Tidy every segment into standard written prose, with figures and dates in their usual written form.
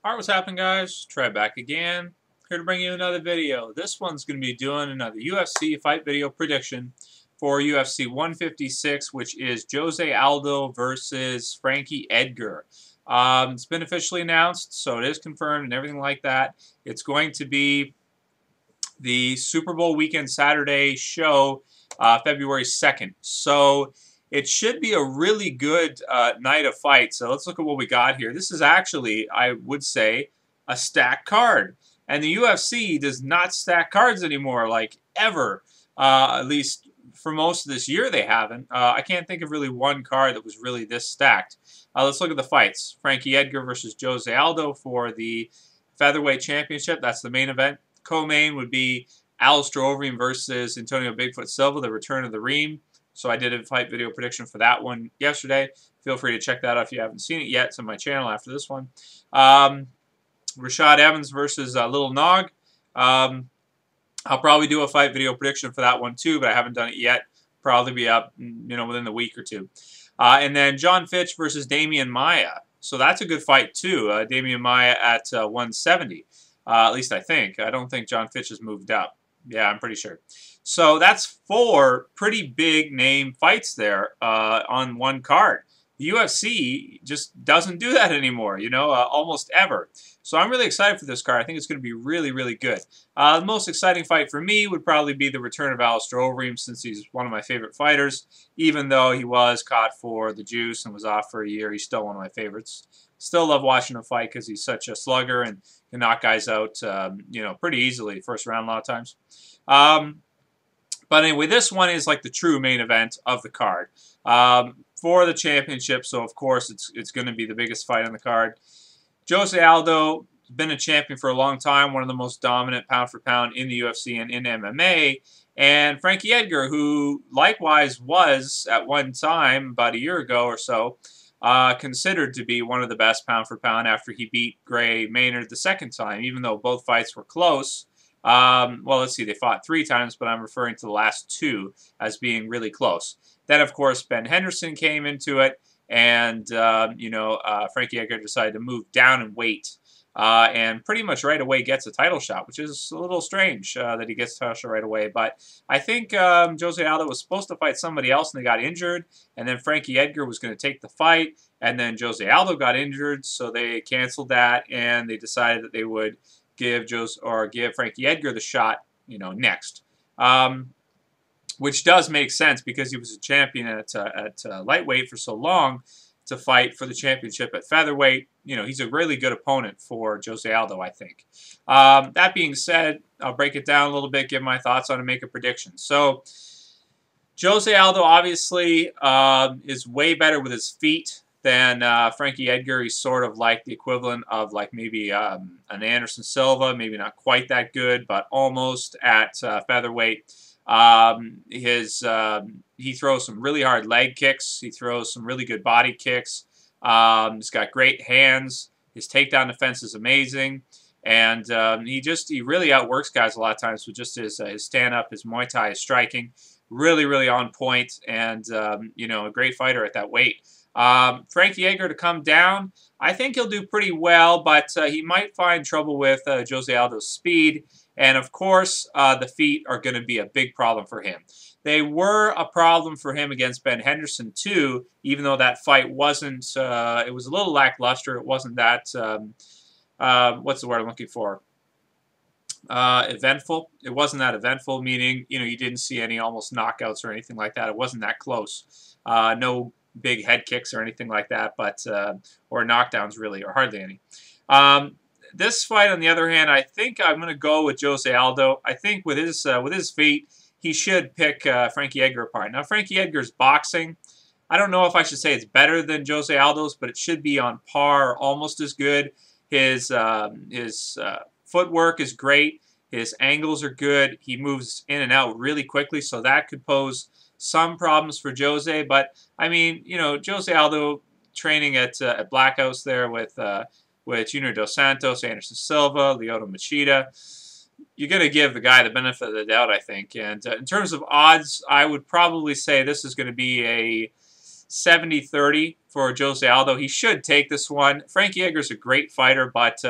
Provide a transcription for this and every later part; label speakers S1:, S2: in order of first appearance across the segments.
S1: Alright, what's happening, guys? Trev back again. Here to bring you another video. This one's going to be doing another UFC fight video prediction for UFC 156, which is Jose Aldo versus Frankie Edgar. It's been officially announced, so it is confirmed and everything like that. It's going to be the Super Bowl weekend Saturday show, February 2nd. So it should be a really good night of fights. So let's look at what we got here. This is actually, I would say, a stacked card. And the UFC does not stack cards anymore, like ever. At least for most of this year they haven't. I can't think of really one card that was really this stacked. Let's look at the fights. Frankie Edgar versus Jose Aldo for the featherweight championship. That's the main event. Co-main would be Alistair Overeem versus Antonio Bigfoot Silva, the return of the Reem. So I did a fight video prediction for that one yesterday. Feel free to check that out if you haven't seen it yet. It's on my channel after this one. Rashad Evans versus Little Nog. I'll probably do a fight video prediction for that one too, but I haven't done it yet. Probably be up, within the week or two. And then John Fitch versus Demian Maia. So that's a good fight too. Demian Maia at 170. At least I think. I don't think John Fitch has moved up. Yeah, I'm pretty sure. So that's 4 pretty big name fights there on one card. The UFC just doesn't do that anymore, almost ever. So I'm really excited for this card. I think it's going to be really, really good. The most exciting fight for me would probably be the return of Alistair Overeem, since he's one of my favorite fighters. Even though he was caught for the juice and was off for a year, he's still one of my favorites. Still love watching him fight because he's such a slugger and can knock guys out, pretty easily first round a lot of times. But anyway, this one is like the true main event of the card for the championship. So of course it's going to be the biggest fight on the card. Jose Aldo has been a champion for a long time, one of the most dominant pound for pound in the UFC and in MMA. And Frankie Edgar, who likewise was at one time about a year ago or so, considered to be one of the best pound for pound after he beat Gray Maynard the second time, even though both fights were close. Well, let's see, they fought 3 times, but I'm referring to the last 2 as being really close. Then, of course, Ben Henderson came into it, and, Frankie Edgar decided to move down in weight. And pretty much right away gets a title shot, which is a little strange that he gets a title shot right away. But I think Jose Aldo was supposed to fight somebody else, and they got injured. And then Frankie Edgar was going to take the fight, and then Jose Aldo got injured, so they canceled that, and they decided that they would give Frankie Edgar the shot, next. Which does make sense because he was a champion at lightweight for so long to fight for the championship at featherweight. He's a really good opponent for Jose Aldo, I think. That being said, I'll break it down a little bit, give my thoughts on it, and make a prediction. So, Jose Aldo obviously is way better with his feet than Frankie Edgar. He's sort of like the equivalent of like maybe an Anderson Silva, maybe not quite that good, but almost at featherweight. He throws some really hard leg kicks. He throws some really good body kicks. He's got great hands. His takedown defense is amazing. And he really outworks guys a lot of times with just his stand-up, his Muay Thai, his striking. Really, really on point, and, a great fighter at that weight. Frankie Edgar to come down, I think he'll do pretty well, but he might find trouble with Jose Aldo's speed. And, of course, the feet are going to be a big problem for him. They were a problem for him against Ben Henderson, too, even though that fight wasn't, it was a little lackluster. It wasn't that, what's the word I'm looking for? Eventful. It wasn't that eventful, meaning, you didn't see any almost knockouts or anything like that. It wasn't that close. No big head kicks or anything like that, but or knockdowns, really, or hardly any. This fight, on the other hand, I think I'm going to go with Jose Aldo. I think with his feet, he should pick Frankie Edgar apart. Now, Frankie Edgar's boxing, I don't know if I should say it's better than Jose Aldo's, but it should be on par, almost as good. His footwork is great. His angles are good. He moves in and out really quickly, so that could pose some problems for Jose. But, I mean, Jose Aldo training at Black House there with Junior Dos Santos, Anderson Silva, Lyoto Machida. You're going to give the guy the benefit of the doubt, I think. And in terms of odds, I would probably say this is going to be a 70-30 for Jose Aldo. He should take this one. Frankie Edgar is a great fighter, but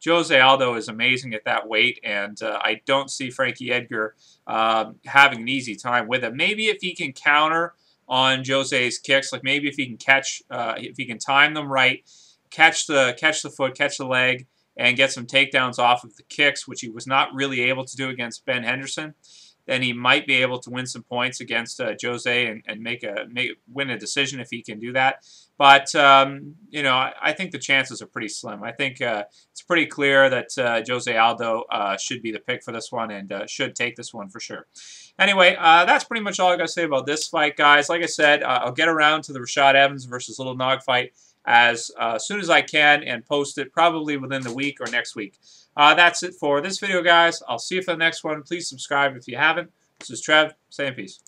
S1: Jose Aldo is amazing at that weight, and I don't see Frankie Edgar having an easy time with him. Maybe if he can counter on Jose's kicks, like maybe if he can catch, if he can time them right, catch the foot, catch the leg, and get some takedowns off of the kicks, which he was not really able to do against Ben Henderson, then he might be able to win some points against Jose and win a decision if he can do that. But you know, I think the chances are pretty slim. I think it's pretty clear that Jose Aldo should be the pick for this one and should take this one for sure. Anyway, that's pretty much all I got to say about this fight, guys. Like I said, I'll get around to the Rashad Evans versus Little Nog fight as soon as I can and post it probably within the week or next week. That's it for this video, guys. I'll see you for the next one. Please subscribe if you haven't. This is Trev, saying peace.